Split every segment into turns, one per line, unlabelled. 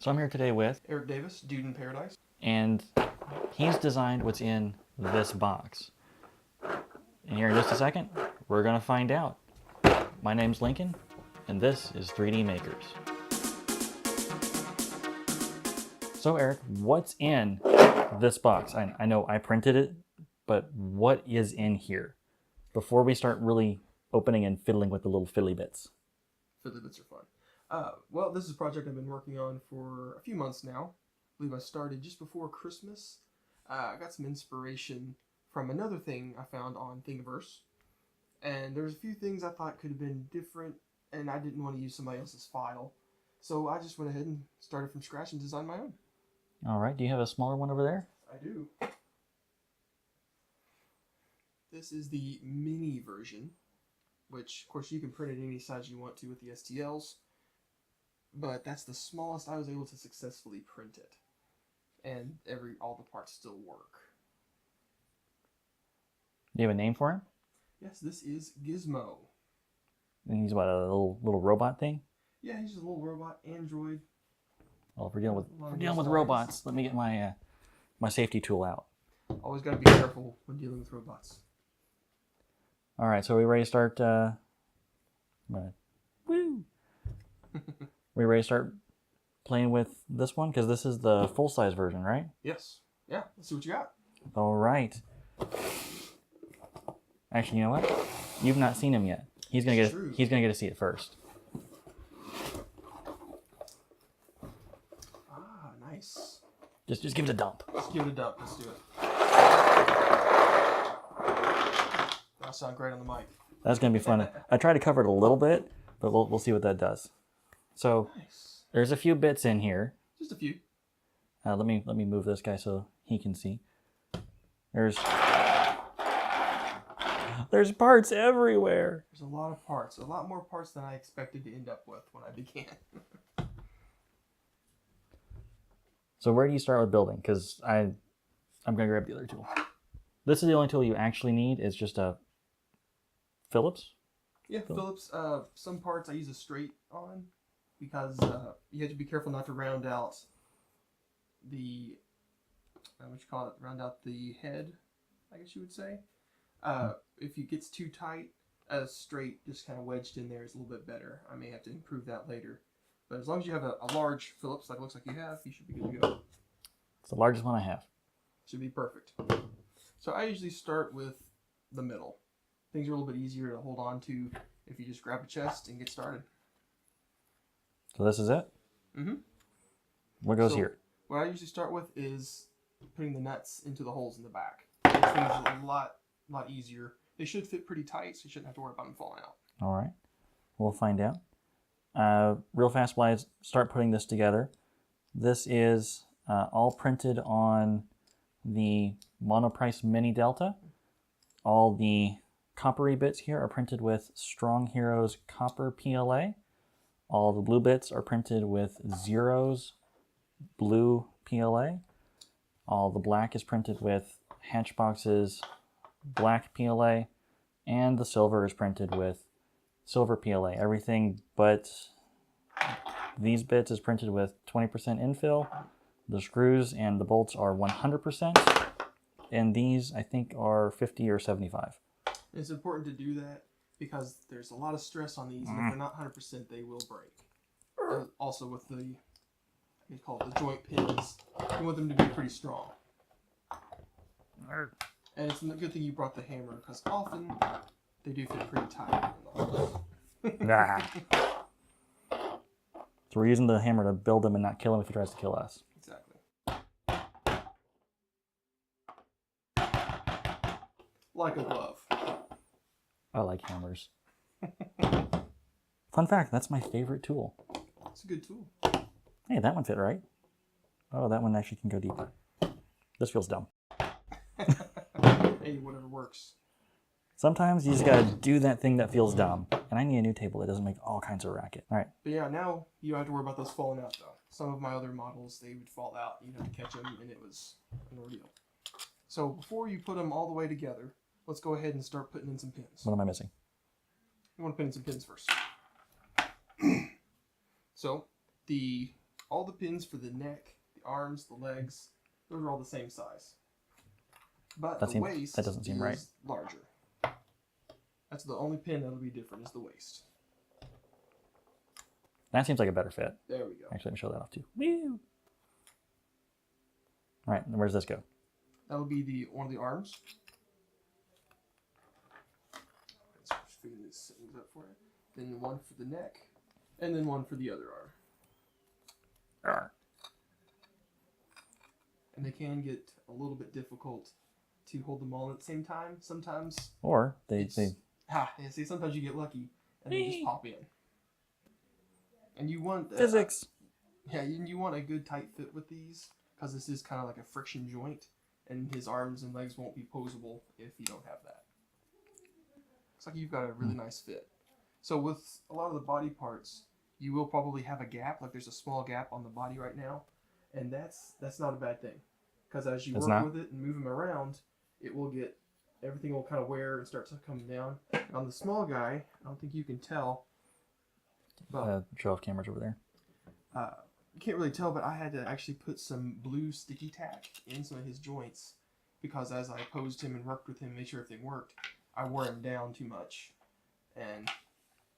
So I'm here today with
Eric Davis, Dude in Paradise.
and he's designed what's in this box. And here in just a second, we're gonna find out. My name's Lincoln, and this is 3D Makers. So Eric, what's in this box? I know I printed it, but what is in here? Before we start really opening and fiddling with the little fiddly bits.
Fiddly bits are fun. Well, this is a project I've been working on for a few months now. I believe I started just before Christmas. I got some inspiration from another thing I found on Thingiverse. And there's a few things I thought could have been different, and I didn't want to use somebody else's file. So I just went ahead and started from scratch and designed my own.
All right, do you have a smaller one over there?
I do. This is the mini version, which, of course, you can print it any size you want to with the STLs. But that's the smallest I was able to successfully print it. And all the parts still work.
Do you have a name for him?
Yes, this is Gizmo.
And he's what, a little robot thing?
Yeah, he's just a little robot, android.
Well, if we're dealing with robots, let me get my my safety tool out.
Always got to be careful when dealing with robots.
All right, so are we ready to start? Woo! We ready to start playing with this one? Because this is the full-size version, right?
Yes. Yeah, let's see what you got.
All right. Actually, you know what? You've not seen him yet. He's gonna get to see it first.
Ah, nice.
Just give it a dump.
Let's give it a dump. Let's do it. That'll sound great on the mic.
That's gonna be fun. I tried to cover it a little bit, but we'll see what that does. So
Nice.
there's a few bits in here.
Just a few.
Let me move this guy so he can see. There's parts everywhere.
There's a lot of parts. A lot more parts than I expected to end up with when I began.
So where do you start with building? Because I'm gonna grab the other tool. This is the only tool you actually need. It's just a Phillips.
Yeah, Phillips. Some parts I use a straight on because you have to be careful not to round out the round out the head, I guess you would say. If it gets too tight, a straight just kind of wedged in there is a little bit better. I may have to improve that later. But as long as you have a large Phillips, like it looks like you have, you should be good to go.
It's the largest one I have.
Should be perfect. So I usually start with the middle. Things are a little bit easier to hold on to if you just grab a chest and get started.
So this is it?
Mm-hmm.
What goes here?
What I usually start with is putting the nuts into the holes in the back. Makes things a lot easier. They should fit pretty tight, so you shouldn't have to worry about them falling out.
All right. We'll find out. Real fast while I start putting this together. This is all printed on the Monoprice Mini Delta. All the coppery bits here are printed with Strong Heroes Copper PLA. All the blue bits are printed with Zero's Blue PLA. All the black is printed with Hatchbox's Black PLA. And the silver is printed with Silver PLA. Everything but these bits is printed with 20% infill. The screws and the bolts are 100%. And these, I think, are 50 or 75.
It's important to do that because there's a lot of stress on these, and if they're not 100%, they will break. And also with the, you call it the joint pins, you want them to be pretty strong. And it's a good thing you brought the hammer because often they do fit pretty tight.
Nah. So we're using the hammer to build him and not kill him if he tries to kill us.
Exactly. Like a glove.
I like hammers. Fun fact, that's my favorite tool.
It's a good tool.
Hey, that one fit right. Oh, that one actually can go deeper. This feels dumb.
Hey, whatever works.
Sometimes you just gotta do that thing that feels dumb. And I need a new table that doesn't make all kinds of racket. All right.
But yeah, now you don't have to worry about those falling out though. Some of my other models, they would fall out. You'd have to catch them, and it was an ordeal. So before you put them all the way together, let's go ahead and start putting in some pins.
What am I missing?
You want to put in some pins first. So the all the pins for the neck, the arms, the legs, those are all the same size. But the waist
that doesn't seem
is
right.
larger. That's the only pin that'll be different is the waist.
That seems like a better fit.
There we go.
Actually, let me show that off too. Woo! All right, where does this go?
That'll be one of the arms. Let's figure these things up for you. Then one for the neck, and then one for the other arm.
Arr.
And they can get a little bit difficult to hold them all at the same time. Sometimes.
Or they
yeah, see, sometimes you get lucky and they just pop in. And you want
physics.
Yeah, you want a good tight fit with these because this is kind of like a friction joint, and his arms and legs won't be posable if you don't have that. Looks like you've got a really nice fit. So with a lot of the body parts, you will probably have a gap, like there's a small gap on the body right now, and that's not a bad thing, because as you work with it and move them around, everything will kind of wear and start to come down. On the small guy, I don't think you can tell. But
show off cameras over there.
You can't really tell, but I had to actually put some blue sticky tack in some of his joints because as I posed him and worked with him, made sure everything worked, I wore him down too much, and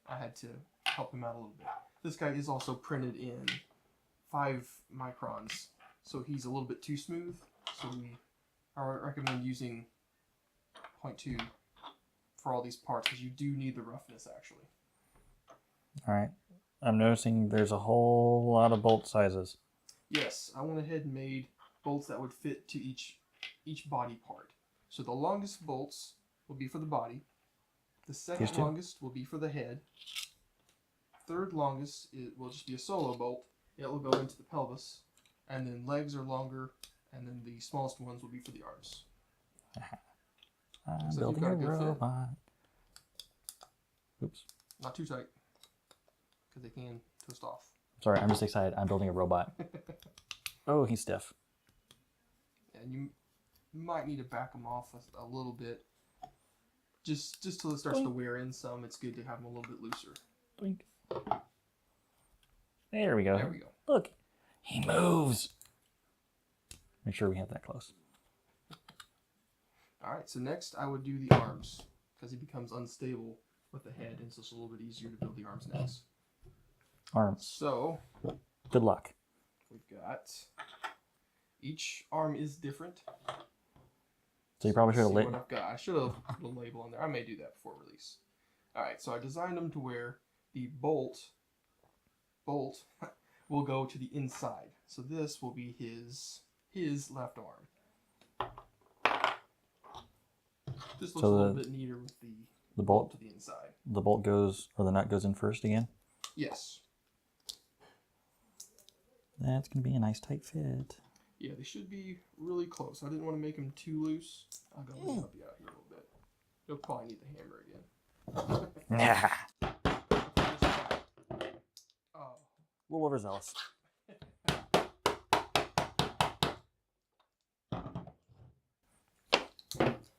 I had to help him out a little bit. This guy is also printed in 5 microns, so he's a little bit too smooth. So I recommend using 0.2 for all these parts because you do need the roughness actually.
All right. I'm noticing there's a whole lot of bolt sizes.
Yes, I went ahead and made bolts that would fit to each body part. So the longest bolts will be for the body. The second longest will be for the head. Third longest will just be a solo bolt. It will go into the pelvis. And then legs are longer. And then the smallest ones will be for the arms.
I'm building a robot. Oops.
Not too tight. Because they can twist off.
Sorry, I'm just excited. I'm building a robot. Oh, he's stiff.
And you might need to back them off a little bit. Just till it starts to wear in some, it's good to have them a little bit looser.
Blink. There we go.
There we go.
Look, he moves. Make sure we have that close.
All right, so next I would do the arms because he becomes unstable with the head, and so it's a little bit easier to build the arms next.
Arms.
So,
good luck.
We've got each arm is different.
So you probably should have
what I've got. I should have put a label on there. I may do that before release. All right, so I designed them to where the bolt will go to the inside. So this will be his left arm. This looks a little bit neater with the bolt to the inside.
The bolt goes, or the nut goes in first again?
Yes.
That's going to be a nice tight fit.
Yeah, they should be really close. I didn't want to make them too loose. I'll go help you out here a little bit. You'll probably need the hammer again. Oh.
A little overzealous.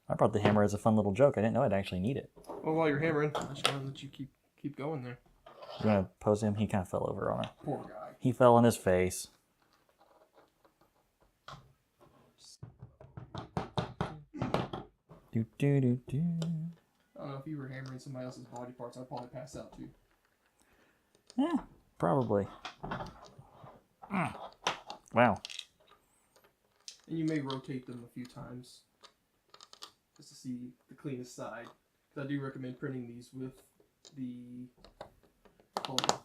I brought the hammer as a fun little joke. I didn't know I'd actually need it.
Well, while you're hammering, I just want to let you keep going there.
You want to pose him? He kind of fell over on it.
Poor guy.
He fell on his face. Do do do do.
I don't know if you were hammering somebody else's body parts, I'd probably pass out too.
Yeah, probably. Wow.
And you may rotate them a few times just to see the cleanest side. Because I do recommend printing these with the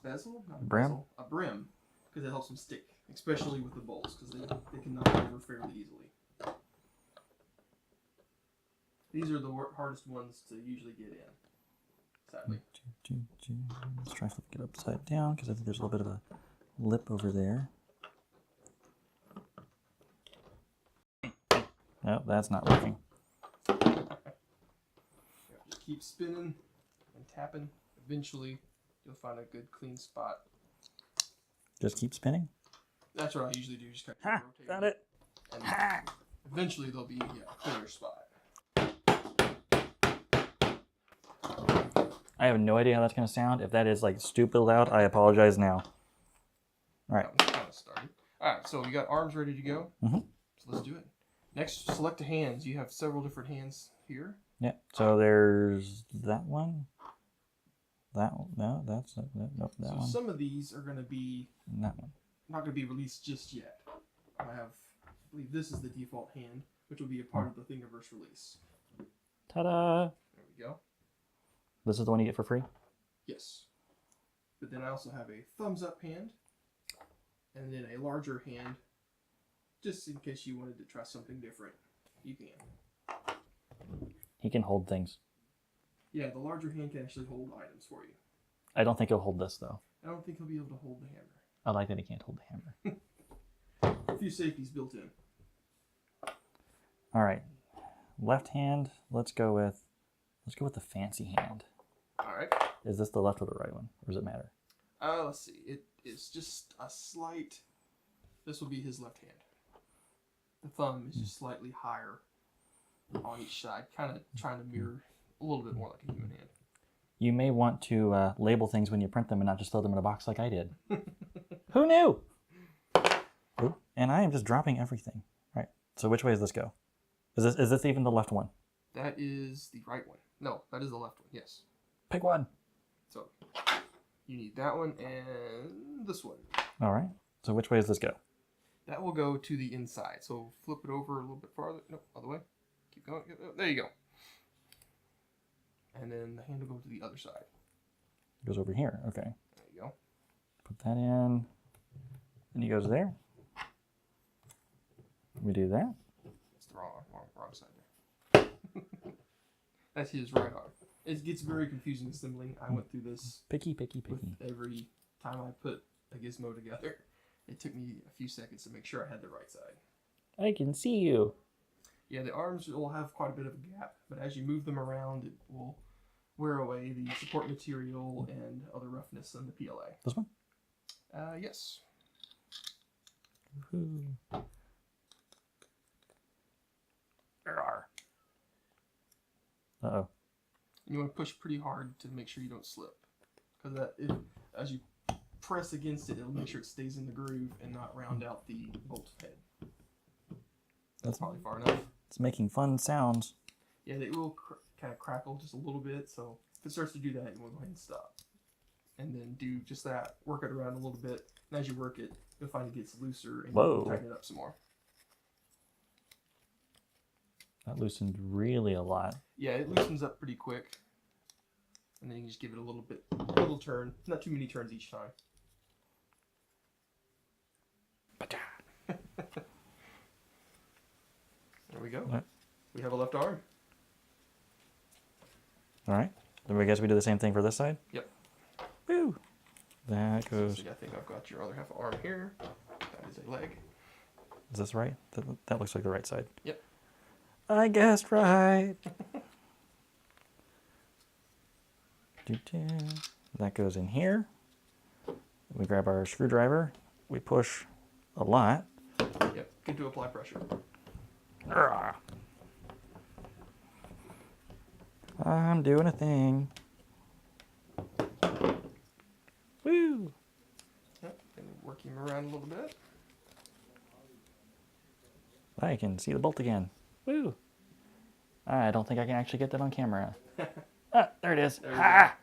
bezel? Not a
brim?
Bezel, a brim. Because it helps them stick, especially with the bolts, because they can knock over fairly easily. These are the hardest ones to usually get in, sadly.
Let's try to flip it upside down because I think there's a little bit of a lip over there. No, that's not working.
Just keep spinning and tapping. Eventually, you'll find a good clean spot.
Just keep spinning?
That's what I usually do. Just kind of rotate.
Got it.
And eventually, there'll be a cleaner spot.
I have no idea how that's going to sound. If that is like stupid loud, I apologize now. All right.
That one's kind of just started. All right, so we got arms ready to go.
Mm-hmm.
So let's do it. Next, select the hands. You have several different hands here.
Yeah. So there's that one. That one. No, that's not, nope. That
So
one.
some of these are going to be
And that one.
not going to be released just yet. I believe this is the default hand, which will be a part of the Thingiverse release.
Ta-da!
There we go.
This is the one you get for free?
Yes. But then I also have a thumbs up hand, and then a larger hand, just in case you wanted to try something different. You can.
He can hold things.
Yeah, the larger hand can actually hold items for you.
I don't think he'll hold this, though.
I don't think he'll be able to hold the hammer.
I like that he can't hold the hammer.
A few safeties built in.
All right. Left hand, let's go with the fancy hand.
All right.
Is this the left or the right one? Or does it matter?
Let's see. It is just a slight... This will be his left hand. The thumb is just slightly higher on each side, kind of trying to mirror a little bit more like a human hand.
You may want to label things when you print them and not just throw them in a box like I did. Who knew? Ooh, and I am just dropping everything. All right. So which way does this go? Is this even the left one?
That is the right one. No, that is the left one. Yes.
Pick one.
So you need that one and this one.
All right. So which way does this go?
That will go to the inside. So flip it over a little bit farther. No, other way. Keep going. There you go. And then the hand will go to the other side.
It goes over here. Okay.
There you go.
Put that in. And he goes there. We do that.
That's the wrong side there. That's his right arm. It gets very confusing assembling. I went through this
Picky.
with every time I put a gizmo together. It took me a few seconds to make sure I had the right side.
I can see you.
Yeah, the arms will have quite a bit of a gap, but as you move them around, it will wear away the support material and other roughness in the PLA.
This one?
Yes.
Woohoo. Uh-oh.
And you want to push pretty hard to make sure you don't slip. Because as you press against it, it'll make sure it stays in the groove and not round out the bolt head. That's probably far enough.
It's making fun sounds.
Yeah, it will kind of crackle just a little bit, so if it starts to do that, you want to go ahead and stop. And then do just that, work it around a little bit, and as you work it, you'll find it gets looser, and you can tighten it up some more.
That loosened really a lot.
Yeah, it loosens up pretty quick. And then you can just give it a little turn, not too many turns each time. There we go.
Right.
We have a left arm.
All right. Then I guess we do the same thing for this side?
Yep.
Woo! That goes...
I think I've got your other half arm here. That is a leg.
Is this right? That looks like the right side.
Yep.
I guessed right. That goes in here. We grab our screwdriver. We push a lot.
Yep. Good to apply pressure.
I'm doing a thing. Woo!
Yep. And work him around a little bit.
I can see the bolt again. Woo! I don't think I can actually get that on camera. Ah, there it is. Ah!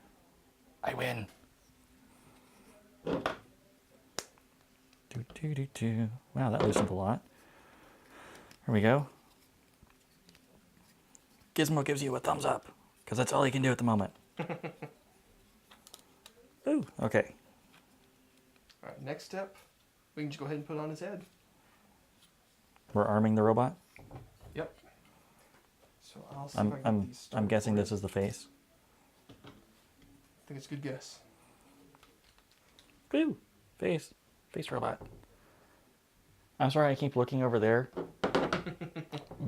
I win. Wow, that loosened a lot. Here we go. Gizmo gives you a thumbs up, because that's all he can do at the moment. Ooh, okay.
All right, next step, we can just go ahead and put it on his head.
We're arming the robot?
Yep. So I'll see if I can get these started
I'm guessing
for
this is the face.
I think it's a good guess.
Woo! Face. Face robot. I'm sorry I keep looking over there.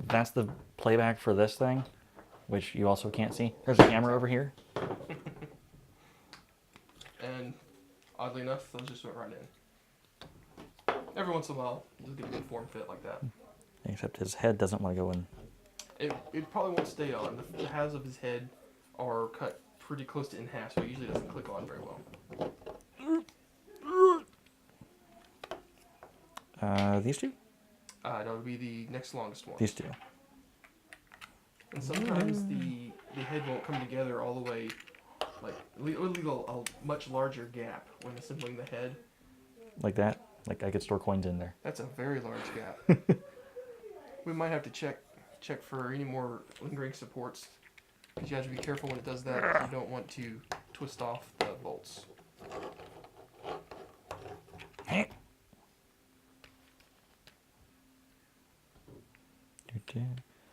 That's the playback for this thing, which you also can't see. There's a camera over here.
And oddly enough, those just went right in. Every once in a while, you'll get a good form fit like that.
Except his head doesn't want to go in.
It probably won't stay on. The halves of his head are cut pretty close to in half, so it usually doesn't click on very well.
These two?
That would be the next longest one.
These two.
And sometimes the head won't come together all the way. Like, it'll leave a much larger gap when assembling the head.
Like that? Like I could store coins in there.
That's a very large gap. We might have to check for any more lingering supports. Because you have to be careful when it does that. You don't want to twist off the bolts.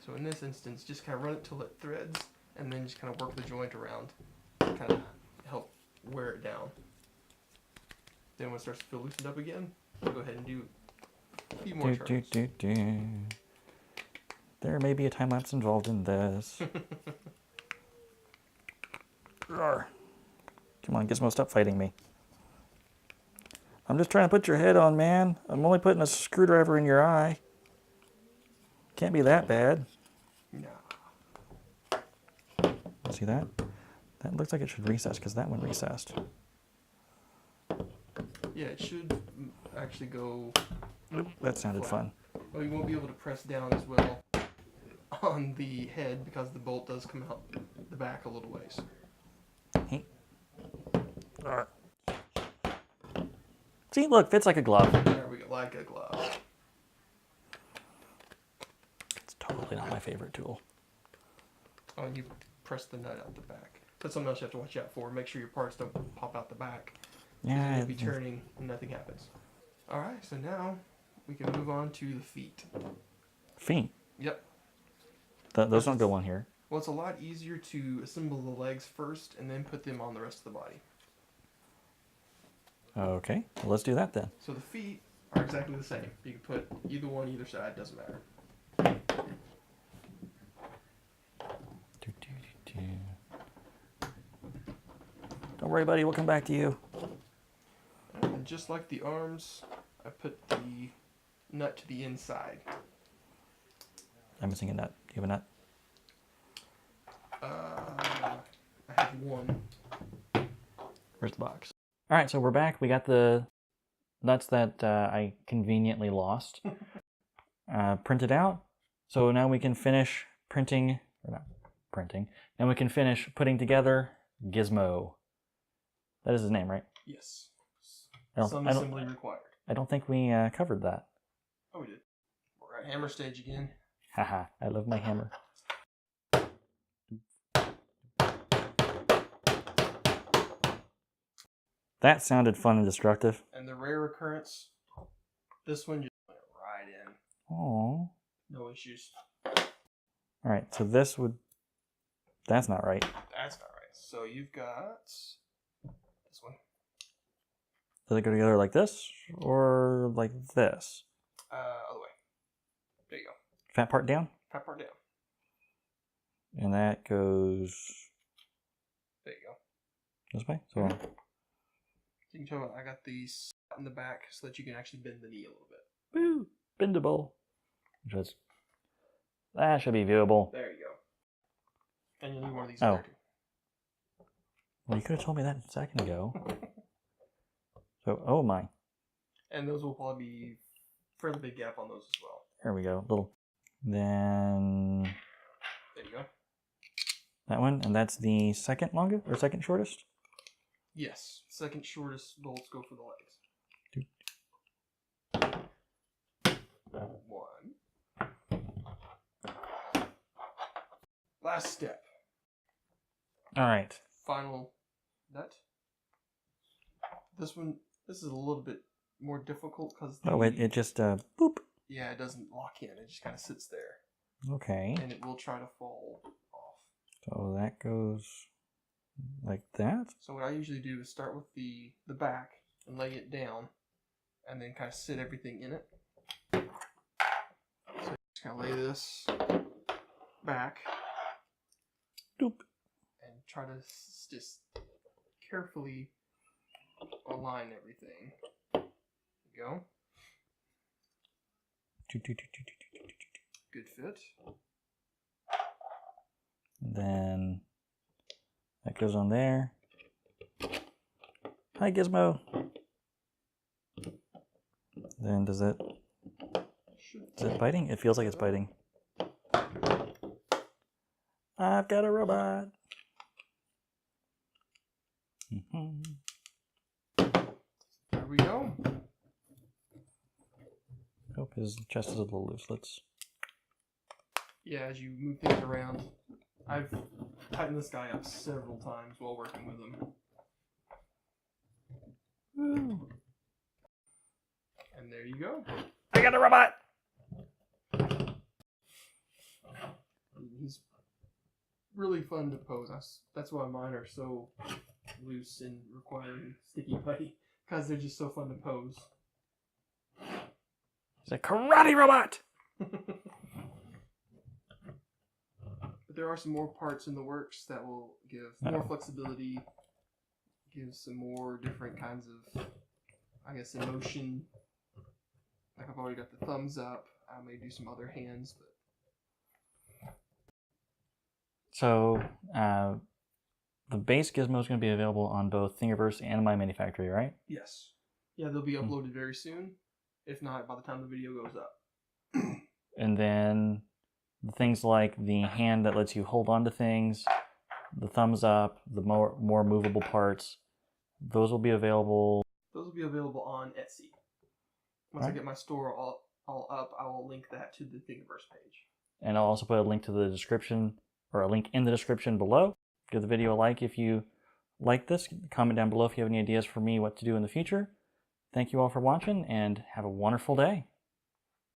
So in this instance, just kind of run it till it threads, and then just kind of work the joint around, kind of help wear it down. Then when it starts to feel loosened up again, go ahead and do a few more turns.
There may be a time lapse involved in this. Rawr. Come on, Gizmo, stop fighting me. I'm just trying to put your head on, man. I'm only putting a screwdriver in your eye. Can't be that bad.
No.
See that? That looks like it should recess because that one recessed.
Yeah, it should actually go.
That sounded fun.
Well, you won't be able to press down as well on the head because the bolt does come out the back a little ways.
See, look, fits like a glove.
There we go, like a glove.
It's totally not my favorite tool.
Oh, and you press the nut out the back. That's something else you have to watch out for. Make sure your parts don't pop out the back.
Yeah.
You'll be turning and nothing happens. Alright, so now we can move on to the feet.
Feet?
Yep.
Those don't go on here.
Well, it's a lot easier to assemble the legs first and then put them on the rest of the body.
Okay, well, let's do that then.
So the feet are exactly the same. You can put either one, either side, doesn't matter.
Don't worry, buddy, we'll come back to you.
And just like the arms, I put the nut to the inside.
I'm missing a nut. Do you have a nut?
I have one.
Where's the box? All right, so we're back. We got the nuts that I conveniently lost printed out. So now we can finish printing, or not printing, and we can finish putting together Gizmo. That is his name, right?
Yes.
Some
assembly required.
I don't think we covered that.
Oh, we did. We're at hammer stage again.
Haha, I love my hammer. That sounded fun and destructive.
And the rare occurrence, this one just went right in.
Oh.
No issues.
All right, so this would... That's not right.
That's not right. So you've got this one.
Does it go together like this or like this?
Other way. There you go.
Fat part down?
Fat part down.
And that goes
There you go.
this way? So
You can tell I got these in the back so that you can actually bend the knee a little bit.
woo, bendable. That should be viewable.
There you go. And you'll need one of these.
Oh.
There too.
Well, you could have told me that a second ago. So, oh my.
And those will probably be fairly big gap on those as well.
There we go. Little. Then
There you go.
that one, and that's the second longest or second shortest.
Yes. Second shortest bolts go for the legs. One. Last step.
All right.
Final nut. This is a little bit more difficult because
Oh, it just boop.
yeah, it doesn't lock in. It just kind of sits there,
Okay.
and it will try to fall off.
So that goes like that.
So what I usually do is start with the back and lay it down, and then kind of sit everything in it. So just kind of lay this back.
Doop.
And try to just carefully align everything. There you go. Good fit.
Then that goes on there. Hi, Gizmo. Then does it Is it biting? It feels like it's biting. I've got a robot.
There we go.
Oh, his chest is a little loose. Let's.
Yeah, as you move things around, I've tightened this guy up several times while working with him.
Woo.
And there you go.
I got a robot!
He's really fun to pose. That's why mine are so loose and requiring sticky putty, because they're just so fun to pose.
He's a karate robot!
But there are some more parts in the works that will give more flexibility, give some more different kinds of, I guess, emotion. Like I've already got the thumbs up. I may do some other hands, but
So, the base Gizmo is going to be available on both Thingiverse and My Mini Factory, right?
yes. Yeah, they'll be uploaded very soon. If not, by the time the video goes up.
And then the things like the hand that lets you hold on to things, the thumbs up, the more movable parts, those will be available.
Those will be available on Etsy. Once I get my store all up, I will link that to the Thingiverse page.
And I'll also put a link to the description, or a link in the description below. Give the video a like if you like this. Comment down below if you have any ideas for me what to do in the future. Thank you all for watching, and have a wonderful day.